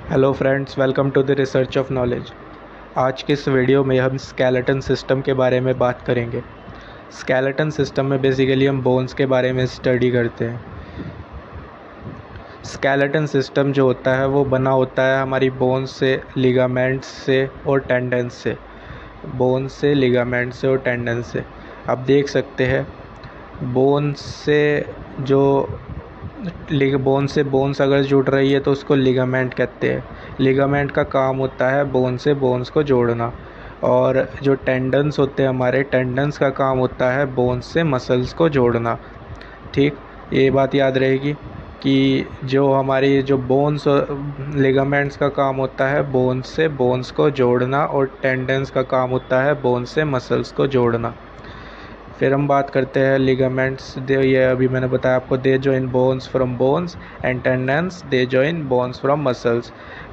Hello friends, welcome to the research of knowledge. आज के इस वीडियो में हम स्केलेटन सिस्टम के बारे में बात करेंगे। स्केलेटन सिस्टम में बेसिकली हम बोन्स के बारे में स्टडी करते हैं। स्केलेटन सिस्टम जो होता है वो बना होता है हमारी बोन्स से, लिगामेंट्स से और टेंडन्स से। बोन्स से, लिगामेंट्स से और टेंडन्स से आप देख सकते हैं। बोन्स से जो बोन्स अगर जुड़ रही है तो उसको लिगामेंट कहते हैं। लिगामेंट का काम होता है बोन से बोन्स को जोड़ना। और जो टेंडन्स होते हैं हमारे, टेंडन्स का काम होता है बोन्स से मसल्स को जोड़ना। ठीक, ये बात याद रहेगी कि जो हमारी जो बोन्स लिगामेंट्स का काम होता है बोन्स से बोन्स को जोड़ना और टेंडन्स का काम होता है बोन्स से मसल्स को जोड़ना। फिर हम बात करते हैं लिगामेंट्स। ये अभी मैंने बताया आपको, they join bones from bones and tendons they join bones from muscles.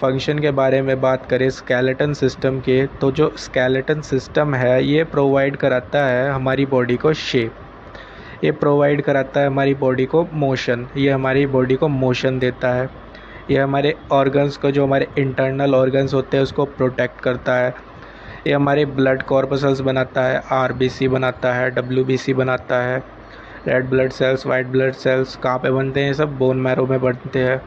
Function के बारे में बात करें स्केलेटन सिस्टम के, तो जो स्केलेटन सिस्टम है ये प्रोवाइड कराता है हमारी बॉडी को शेप, ये प्रोवाइड कराता है हमारी बॉडी को मोशन, ये हमारी बॉडी को मोशन देता है। ये हमारे ऑर्गन्स को, जो हमारे इंटरनल ऑर्गन्स होते हैं उसको प्रोटेक्ट करता है। ये हमारे ब्लड कॉर्पसल्स बनाता है, आरबीसी बनाता है, डब्ल्यूबीसी बनाता है। Red blood cells, white blood cells कहाँ पे बनते हैं? ये सब बोन मैरो में बनते हैं।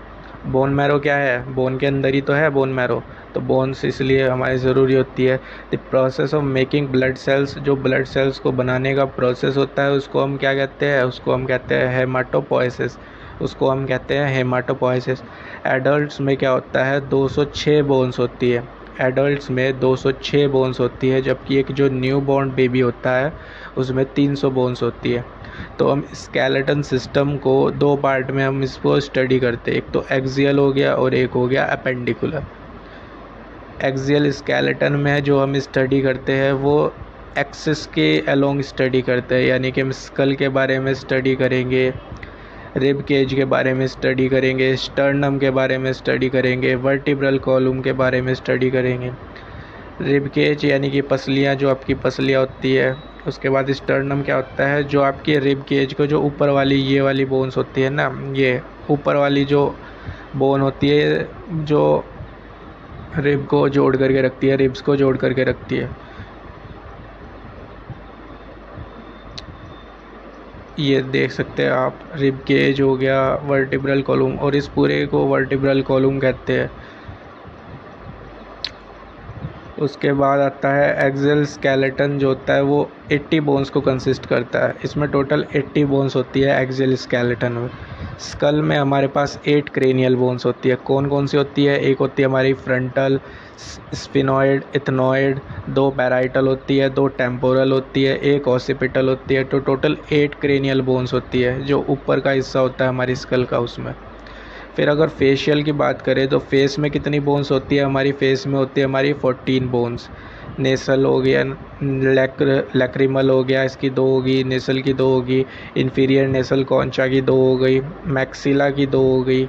बोन मैरो क्या है? बोन के अंदर ही तो है बोन मैरो। तो बोन्स इसलिए हमारी ज़रूरी होती है। The process of making blood cells, जो ब्लड सेल्स को बनाने का प्रोसेस होता है उसको हम क्या कहते हैं? उसको हम कहते हैं हेमाटोपोइसिस। उसको हम कहते हैं हेमाटोपोइसिस। एडल्ट्स में क्या होता है? 206 बोन्स होती है। एडल्ट्स में 206 बोन्स होती है, जबकि एक जो न्यू बॉर्न बेबी होता है उसमें 300 बोन्स होती है। तो हम स्केलेटन सिस्टम को दो पार्ट में हम इसको स्टडी करते हैं, एक तो एक्सियल हो गया और एक हो गया अपेंडिकुलर। एक्सियल स्केलेटन में जो हम स्टडी करते हैं वो एक्सिस के अलोंग स्टडी करते हैं, यानी कि हम स्कल के बारे में स्टडी करेंगे, रिब केज के बारे में स्टडी करेंगे, स्टर्नम के बारे में स्टडी करेंगे, वर्टिब्रल कॉलम के बारे में स्टडी करेंगे। रिब केज यानी कि पसलियाँ, जो आपकी पसलियाँ होती है। उसके बाद स्टर्नम क्या होता है? जो आपके रिब केज को जो ऊपर वाली ये वाली बोन्स होती है ना, ये ऊपर वाली जो बोन होती है जो रिब को जोड़ करके रखती है, रिब्स को जोड़ करके रखती है। ये देख सकते हैं आप, रिब केज हो गया, वर्टिब्रल कॉलम, और इस पूरे को वर्टिब्रल कॉलम कहते हैं। उसके बाद आता है एक्सियल स्केलेटन, जो होता है वो 80 बोन्स को कंसिस्ट करता है। इसमें टोटल 80 बोन्स होती है एक्सियल स्केलेटन में। स्कल में हमारे पास 8 क्रेनियल बोन्स होती है। कौन कौन सी होती है? एक होती है हमारी फ्रंटल, स्फिनॉइड, इथनॉइड, 2 पैराइटल होती है, 2 टेम्पोरल होती है, 1 ऑसिपिटल होती है। तो टोटल 8 क्रेनियल बोन्स होती है जो ऊपर का हिस्सा होता है हमारी स्कल का, उसमें। फिर अगर फेशियल की बात करें तो फेस में कितनी बोन्स होती है? हमारी फेस में होती है हमारी 14 बोन्स। नेसल हो गया, लैक्रिमल हो गया, इसकी 2 होगी, नेसल की 2 होगी, इन्फीरियर नेसल कॉन्चा की 2 हो गई, मैक्सिला की 2 हो गई,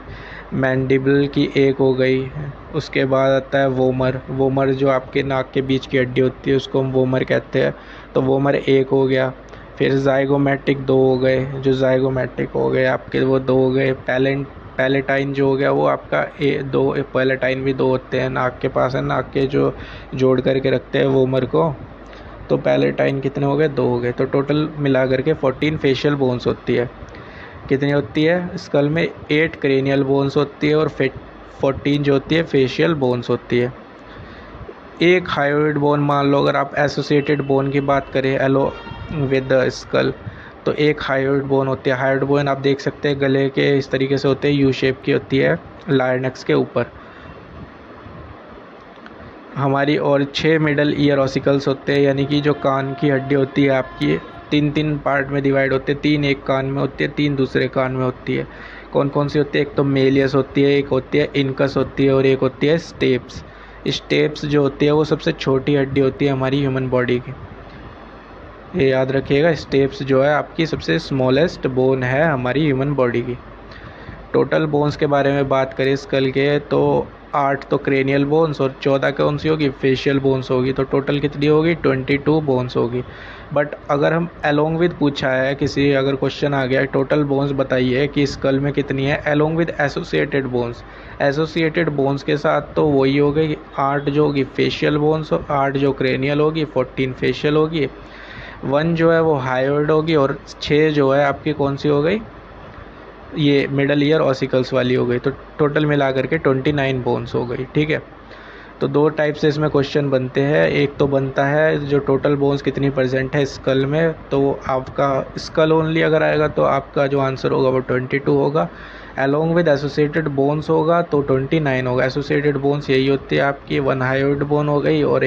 मैंडिबल की 1 हो गई। उसके बाद आता है वोमर। वोमर जो आपके नाक के बीच की हड्डी होती है उसको हम वोमर कहते हैं, तो वोमर 1 हो गया। फिर जाइगोमेटिक 2 हो गए, जो जाइगोमेटिक हो गए आपके वो 2 हो गए। पैलेटाइन जो हो गया वो आपका 2, पैलेटाइन भी 2 होते हैं, नाक के पास है, नाक के जो जोड़ करके रखते हैं वोमर को। तो पैलेटाइन कितने हो गए? 2 हो गए। तो टोटल मिला करके 14 फेशियल बोन्स होती है। कितनी होती है? स्कल में 8 क्रेनियल बोन्स होती है और 14 जो होती है फेशियल बोन्स होती है। एक हायोइड बोन मान लो, अगर आप एसोसिएटेड बोन की बात करें एलो विद द स्कल, तो एक हायोइड बोन होती है। हायोइड बोन आप देख सकते हैं गले के इस तरीके से होते हैं, यू शेप की होती है लायनेक्स के ऊपर हमारी। और 6 मिडल ईयर ऑसिकल्स होते हैं, यानी कि जो कान की हड्डी होती है आपकी 3 पार्ट में डिवाइड होते हैं। 3 एक कान में होती है, 3 दूसरे कान में होती है। कौन कौन सी होती है? एक तो मेलियस होती है, एक होती है इनकस होती है, और एक होती है स्टेप्स। स्टेप्स जो होती है वो सबसे छोटी हड्डी होती है हमारी ह्यूमन बॉडी की, ये याद रखिएगा। स्टेप्स जो है आपकी सबसे स्मॉलेस्ट बोन है हमारी ह्यूमन बॉडी की। टोटल बोन्स के बारे में बात करें स्कल के तो 8 तो क्रेनियल बोन्स और 14 कौन सी होगी, फेशियल बोन्स होगी। तो टोटल कितनी होगी, 22 बोन्स होगी। बट अगर हम अलोंग विद पूछा है, किसी अगर क्वेश्चन आ गया टोटल बोन्स बताइए कि स्कल में कितनी है, along with associated bones, associated bones के साथ तो वही हो गई 8 जो होगी फेशियल बोन्स, 8 जो क्रेनियल होगी, 14 फेशियल होगी, 1 जो है वो हायोइड होगी और 6 जो है आपकी कौन सी हो गई, ये मिडल ईयर ऑसिकल्स वाली हो गई। तो टोटल मिला करके 29 बोन्स हो गई। ठीक है, तो दो टाइप से इसमें क्वेश्चन बनते हैं। एक तो बनता है जो टोटल बोन्स कितनी परसेंट है स्कल में, तो आपका स्कल ओनली अगर आएगा तो आपका जो आंसर होगा वो 22 होगा। अलोंग विद एसोसिएटेड बोन्स होगा तो 29 होगा। एसोसिएटेड बोन्स यही होती है आपकी, 1 हायोइड बोन हो गई और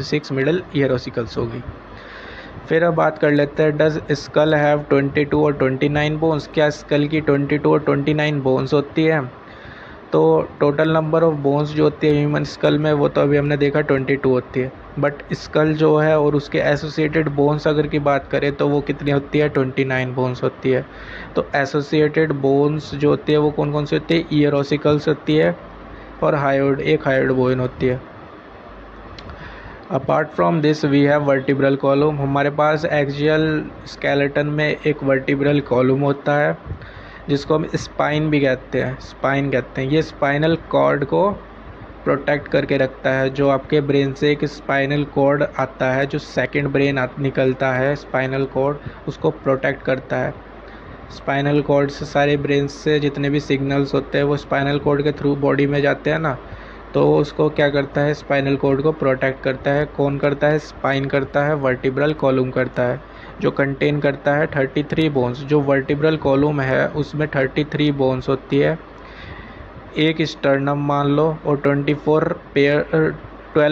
6 मिडल ईयर ऑसिकल्स हो गई। फिर अब बात कर लेते हैं, डज स्कल हैव 22 और 29 बोन्स, क्या स्कल की 22 और 29 बोन्स होती है। तो टोटल नंबर ऑफ बोन्स जो होती है ह्यूमन स्कल में वो तो अभी हमने देखा 22 होती है, बट स्कल जो है और उसके एसोसिएटेड बोन्स अगर की बात करें तो वो कितनी होती है, 29 बोन्स होती है। तो एसोसिएटेड बोन्स जो होती है वो कौन कौन सी होती है, ईयर ऑसिकल्स होती है और हायोइड, एक हायोइड बोन होती है। Apart from this we have vertebral column, हमारे पास एक्सियल स्केलेटन में एक वर्टिब्रल कॉलम होता है जिसको हम स्पाइन भी कहते हैं, स्पाइन कहते हैं। ये स्पाइनल कॉर्ड को प्रोटेक्ट करके रखता है। जो आपके ब्रेन से एक स्पाइनल कॉर्ड आता है, जो सेकंड ब्रेन निकलता है, स्पाइनल कॉर्ड उसको प्रोटेक्ट करता है। स्पाइनल कॉर्ड से सारे ब्रेन से जितने भी सिग्नल्स होते हैं वो स्पाइनल कॉर्ड के थ्रू बॉडी में जाते हैं ना, तो उसको क्या करता है, स्पाइनल कॉर्ड को प्रोटेक्ट करता है। कौन करता है, स्पाइन करता है, वर्टिब्रल कॉलम करता है, जो कंटेन करता है 33 बोन्स। जो वर्टिब्रल कॉलम है उसमें 33 बोन्स होती है, एक स्टर्नम मान लो और 12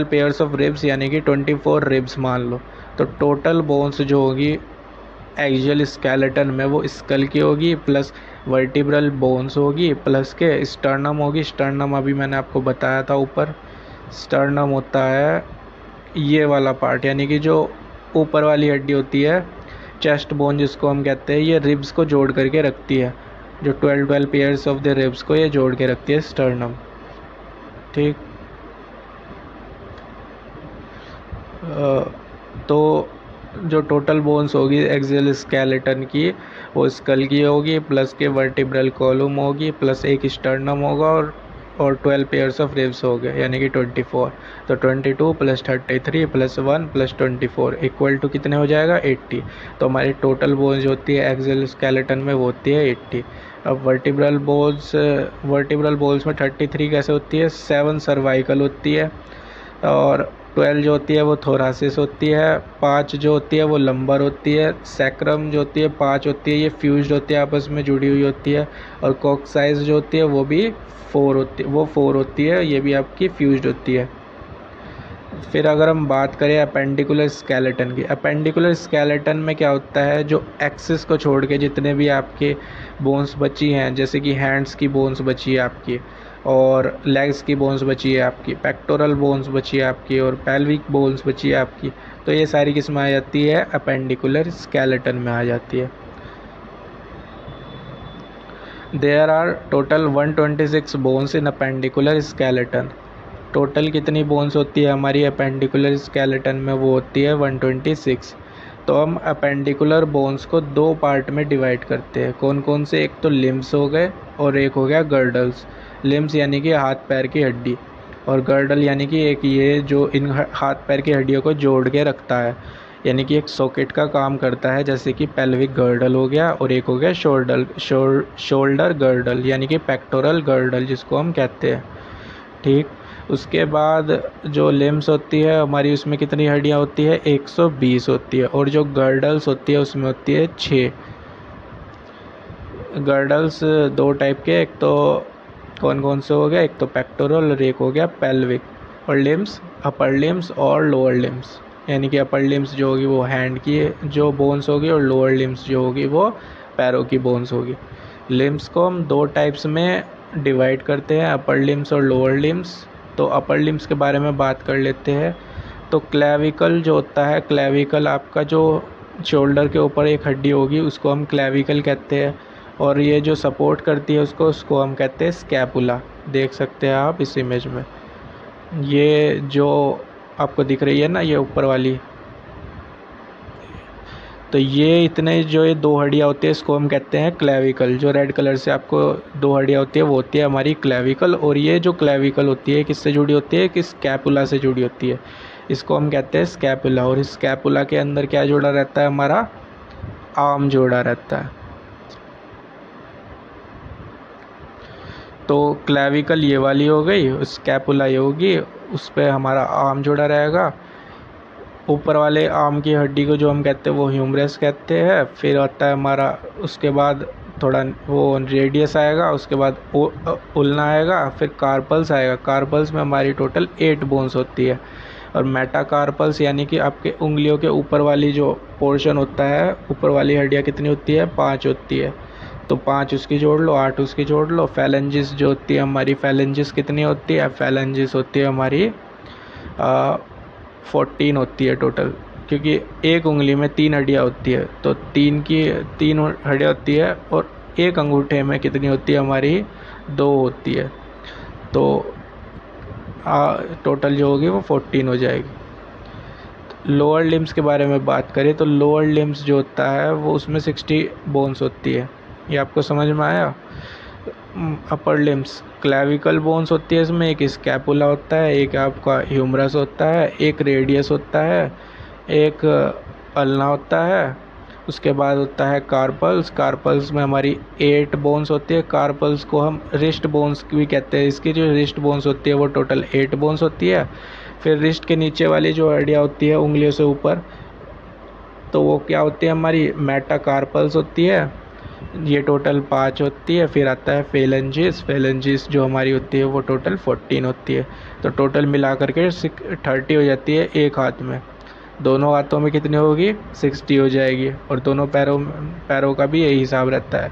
पेयर्स ऑफ रिब्स यानी कि 24 रिब्स मान लो। तो टोटल बोन्स जो होगी एक्सियल स्केलेटन में वो स्कल की होगी, प्लस वर्टिब्रल बोन्स होगी, प्लस के स्टर्नम होगी। स्टर्नम अभी मैंने आपको बताया था ऊपर, स्टर्नम होता है ये वाला पार्ट, यानी कि जो ऊपर वाली हड्डी होती है, चेस्ट बोन जिसको हम कहते हैं, ये रिब्स को जोड़ करके रखती है। जो 12 पेयर्स ऑफ द रिब्स को ये जोड़ के रखती है स्टर्नम। ठीक, तो जो टोटल बोन्स होगी एक्सियल स्केलेटन की वो स्कल की होगी, प्लस के वर्टिब्रल कॉलम होगी, प्लस एक स्टर्नम होगा और 12 पेयर्स ऑफ रिब्स हो गए यानी कि 24। तो 22 plus 33 plus 1 plus 24 equal to कितने हो जाएगा, 80। तो हमारी टोटल बोन्स जो होती है एक्सियल स्केलेटन में वो होती है 80। अब वर्टिब्रल बोन्स में 33 कैसे होती है, 7 सर्वाइकल होती है और 12 जो होती है वो थोरासिस होती है, 5 जो होती है वो लंबर होती है, सैक्रम जो होती है 5 होती है, ये फ्यूज्ड होती है, आपस में जुड़ी हुई होती है। और कॉक्साइज जो होती है वो भी 4 होती है, ये भी आपकी फ्यूज्ड होती है। फिर अगर हम बात करें अपेंडिकुलर स्केलेटन की, अपेंडिकुलर स्केलेटन में क्या होता है, जो एक्सिस को छोड़ के जितने भी आपके बोन्स बची हैं, जैसे कि हैंड्स की बोन्स बची है आपकी और लेग्स की बोन्स बची है आपकी, पेक्टोरल बोन्स बची है आपकी और पेल्विक बोन्स बची है आपकी, तो ये सारी किस में आ जाती है, अपेंडिकुलर स्केलेटन में आ जाती है। There are total 126 bones in appendicular skeleton. Total कितनी बोन्स होती है हमारी अपेंडिकुलर स्केलेटन में, वो होती है 126। तो हम अपेंडिकुलर बोन्स को 2 पार्ट में डिवाइड करते हैं। कौन कौन से, एक तो लिम्स हो गए और एक हो गया गर्डल्स। लिम्स यानी कि हाथ पैर की हड्डी और गर्डल यानी कि एक ये जो इन हाथ पैर की हड्डियों को जोड़ के रखता है, यानी कि एक सॉकेट का काम करता है, जैसे कि पेल्विक गर्डल हो गया और एक हो गया शोल्डर गर्डल यानी कि पेक्टोरल गर्डल जिसको हम कहते हैं। ठीक, उसके बाद जो लिम्स होती है हमारी, उसमें कितनी हड्डियां होती है, 120 होती है और जो गर्डल्स होती है उसमें होती है 6। गर्डल्स 2 टाइप के, एक तो कौन कौन से हो गया, एक तो पेक्टोरल और एक हो गया पेल्विक। और लिम्स, अपर लिम्स और लोअर लिम्स, यानी कि अपर लिम्स जो होगी वो हैंड की जो बोन्स होगी और लोअर लिम्स जो होगी वो पैरों की बोन्स होगी। लिम्स को हम 2 टाइप्स में डिवाइड करते हैं, अपर लिम्स और लोअर लिम्स। तो अपर लिम्स के बारे में बात कर लेते हैं। तो क्लेविकल जो होता है, क्लेविकल आपका जो शोल्डर के ऊपर एक हड्डी होगी उसको हम क्लेविकल कहते हैं। और ये जो सपोर्ट करती है उसको हम कहते हैं स्कैपुला। देख सकते हैं आप इस इमेज में, ये जो आपको दिख रही है ना, ये ऊपर वाली, तो ये इतने जो ये दो हड्डियाँ होती है इसको हम कहते हैं क्लेविकल। जो रेड कलर से आपको दो हड्डियाँ होती है वो होती है हमारी क्लेविकल। और ये जो क्लेविकल होती है किससे जुड़ी होती है, कि स्कैपुला से जुड़ी होती है, इसको हम कहते हैं स्कैपुला। और इस स्कैपुला के अंदर क्या जोड़ा रहता है, हमारा आर्म जोड़ा रहता है। तो क्लेविकल ये वाली हो गई, स्कैपुला ये होगी, उस पर हमारा आर्म जुड़ा रहेगा। ऊपर वाले आर्म की हड्डी को जो हम कहते हैं वो ह्यूमरस कहते हैं। फिर आता है हमारा, उसके बाद थोड़ा वो रेडियस आएगा, उसके बाद उल्ना आएगा, फिर कार्पल्स आएगा। कार्पल्स में हमारी टोटल 8 बोन्स होती है। और मेटाकार्पल्स यानी कि आपके उंगलियों के ऊपर वाली जो पोर्शन होता है, ऊपर वाली हड्डियाँ कितनी होती है, 5 होती है। तो 5 उसकी जोड़ लो, 8 उसकी जोड़ लो। फैलेंजिस जो होती है हमारी, फैलेंजिस कितनी होती है, फैलेंजिस होती है हमारी 14 होती है टोटल, क्योंकि एक उंगली में 3 हड्डियाँ होती है। तो 3 हड्डियाँ होती है, और एक अंगूठे में कितनी होती है हमारी, 2 होती है। तो टोटल जो होगी वो 14 हो जाएगी। लोअर लिम्स के बारे में बात करें तो लोअर लिम्स जो होता है वो उसमें 60 बोन्स होती है। ये आपको समझ में आया। अपर लिम्स क्लेविकल बोन्स होती है, इसमें एक स्कैपुला होता है, एक आपका ह्यूमरस होता है, एक रेडियस होता है, एक अल्ना होता है। उसके बाद होता है कार्पल्स। कार्पल्स में हमारी 8 बोन्स होती है। कार्पल्स को हम रिस्ट बोन्स भी कहते हैं। इसकी जो रिस्ट बोन्स होती है वो टोटल 8 बोन्स होती है। फिर रिस्ट के नीचे वाली जो हड्डियाँ होती है उंगलियों से ऊपर, तो वो क्या होती है हमारी, मेटाकार्पल्स होती है। ये टोटल 5 होती है। फिर आता है फेलेंजिस। फेलेंजिस जो हमारी होती है वो टोटल 14 होती है। तो टोटल मिला करके 30 हो जाती है एक हाथ में। दोनों हाथों में कितनी होगी, 60 हो जाएगी। और दोनों पैरों का भी यही हिसाब रहता है।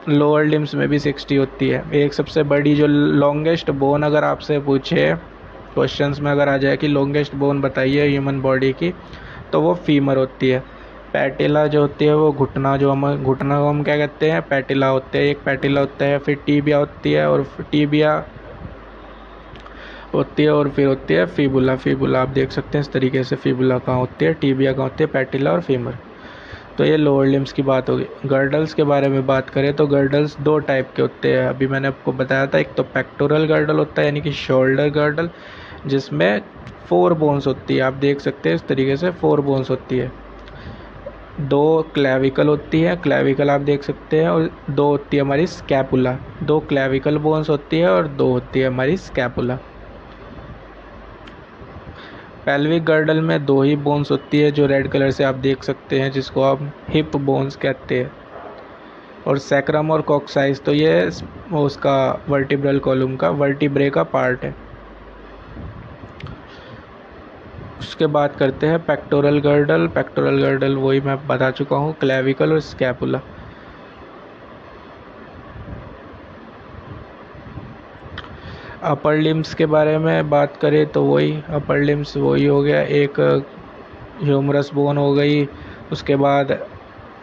लोअर लिम्स में भी 60 होती है। एक सबसे बड़ी जो लॉन्गेस्ट बोन अगर आपसे पूछे क्वेश्चंस में, अगर आ जाए कि लॉन्गेस्ट बोन बताइए ह्यूमन बॉडी की, तो वो फीमर होती है। पैटिला जो होती है वो घुटना, घुटना को हम क्या कहते हैं, पैटिला होते हैं। एक पैटिला होता है, फिर टीबिया होती है, और टीबिया होती है, और फिर होती है फीबुला। फीबुला आप देख सकते हैं इस तरीके से, फीबुला कहाँ होती है, टीबिया कहाँ होती है, पैटिला और फीमर। तो ये लोअर लिम्स की बात होगी। गर्डल्स के बारे में बात करें तो गर्डल्स 2 टाइप के होते हैं। अभी मैंने आपको बताया था, एक तो पेक्टोरल गर्डल होता है यानी कि शोल्डर गर्डल, जिसमें 4 बोन्स होती है। आप देख सकते हैं इस तरीके से 4 बोन्स होती है। 2 क्लेविकल होती है, क्लेविकल आप देख सकते हैं, और 2 होती है हमारी स्कैपुला। 2 क्लेविकल बोन्स होती है और 2 होती है हमारी स्कैपुला। पेल्विक गर्डल में 2 ही बोन्स होती है, जो रेड कलर से आप देख सकते हैं, जिसको आप हिप बोन्स कहते हैं। और सैक्रम और कॉक्साइज, तो ये उसका वर्टिब्रल कॉलम का, वर्टिब्रे का पार्ट है। उसके बाद करते हैं पेक्टोरल गर्डल। पेक्टोरल गर्डल वही मैं बता चुका हूँ, क्लेविकल और स्कैपुला। अपर लिम्स के बारे में बात करें तो वही अपर लिम्स वही हो गया, एक ह्यूमरस बोन हो गई, उसके बाद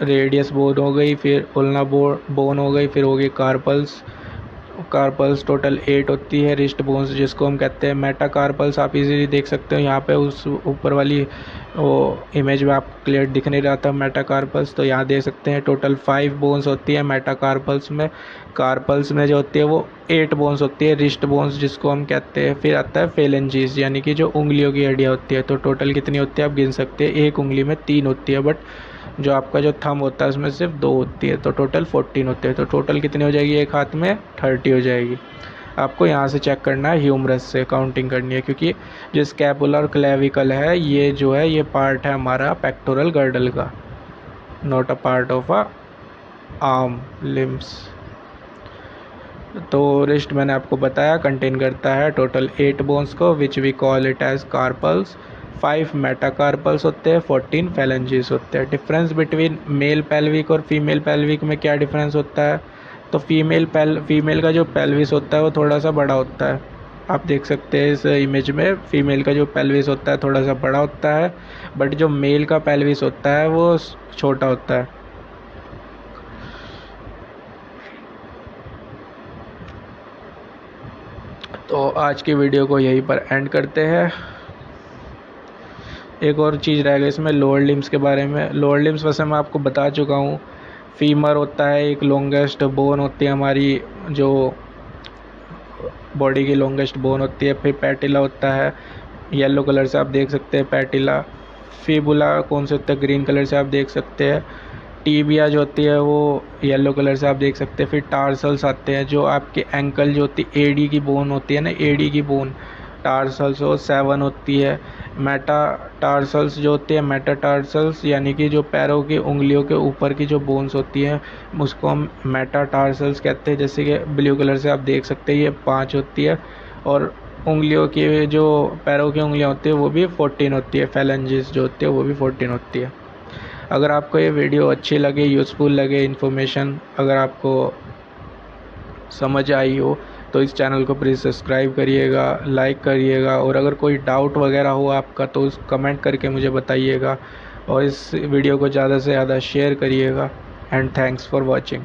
रेडियस बोन हो गई, फिर उल्ना बोन हो गई, फिर हो गई कार्पल्स। कार्पल्स टोटल 8 होती है। रिस्ट बोन्स जिसको हम कहते हैं मेटाकार्पल्स, आप इजीली देख सकते हो यहाँ पे उस ऊपर वाली वो इमेज में आपको क्लियर दिख नहीं रहा था मेटाकार्पल्स, तो यहाँ देख सकते हैं टोटल 5 बोन्स होती है मेटाकार्पल्स में। कार्पल्स में जो होती है वो 8 बोन्स होती है, रिस्ट बोन्स जिसको हम कहते हैं। फिर आता है फेलेंजीज यानी कि जो उंगलियों की हड्डियाँ होती है। तो टोटल कितनी होती है आप गिन सकते हैं, एक उंगली में 3 होती है, बट जो आपका जो थंब होता है उसमें सिर्फ 2 होती है। तो टोटल 14 होते हैं। तो टोटल कितनी हो जाएगी एक हाथ में, 30 हो जाएगी। आपको यहाँ से चेक करना है, ह्यूमरस से काउंटिंग करनी है, क्योंकि जो स्कैपुला और क्लेविकल है ये जो है ये पार्ट है हमारा पेक्टोरल गर्डल का, not a part of a arm limbs. तो रिस्ट मैंने आपको बताया कंटेन करता है टोटल 8 बोन्स को, which we call it as carpals. 5 metacarpals होते हैं, 14 फैलेंजीज होते हैं। डिफरेंस बिटवीन मेल पेल्विक और फीमेल पेल्विक में क्या डिफरेंस होता है, तो फीमेल का जो पेल्विस होता है वो थोड़ा सा बड़ा होता है। आप देख सकते हैं इस इमेज में, फीमेल का जो पेल्विस होता है थोड़ा सा बड़ा होता है, बट जो मेल का पेल्विस होता है वो छोटा होता है। तो आज की वीडियो को यहीं पर एंड करते हैं। एक और चीज़ रह गई इसमें, लोअर लिम्स के बारे में। लोअर लिम्स वैसे मैं आपको बता चुका हूँ। फीमर होता है, एक लॉन्गेस्ट बोन होती है हमारी, जो बॉडी की लॉन्गेस्ट बोन होती है। फिर पैटिला होता है, येलो कलर से आप देख सकते हैं पैटिला। फीबुला कौन से होते हैं, ग्रीन कलर से आप देख सकते हैं। टीबिया जो होती है वो येलो कलर से आप देख सकते हैं। फिर टार्सल्स आते हैं, जो आपके एंकल जो होती है, एडी की बोन होती है ना, एडी की बोन, टार्सल्स वो 7 होती है। मेटा टार्सल्स जो होती है, मेटा टार्सल्स यानी कि जो पैरों की उंगलियों के ऊपर की जो बोन्स होती हैं उसको हम मेटा टार्सल्स कहते हैं। जैसे कि ब्लू कलर से आप देख सकते हैं, ये 5 होती है। और उंगलियों की जो पैरों की उंगलियां होती है वो भी 14 होती है। फैलेंजेस जो होती है वो भी 14 होती है। अगर आपको ये वीडियो अच्छी लगे, यूज़फुल लगे, इन्फॉर्मेशन अगर आपको समझ आई हो तो इस चैनल को प्लीज़ सब्सक्राइब करिएगा, लाइक करिएगा। और अगर कोई डाउट वगैरह हो आपका तो उस कमेंट करके मुझे बताइएगा। और इस वीडियो को ज़्यादा से ज़्यादा शेयर करिएगा। And thanks for watching.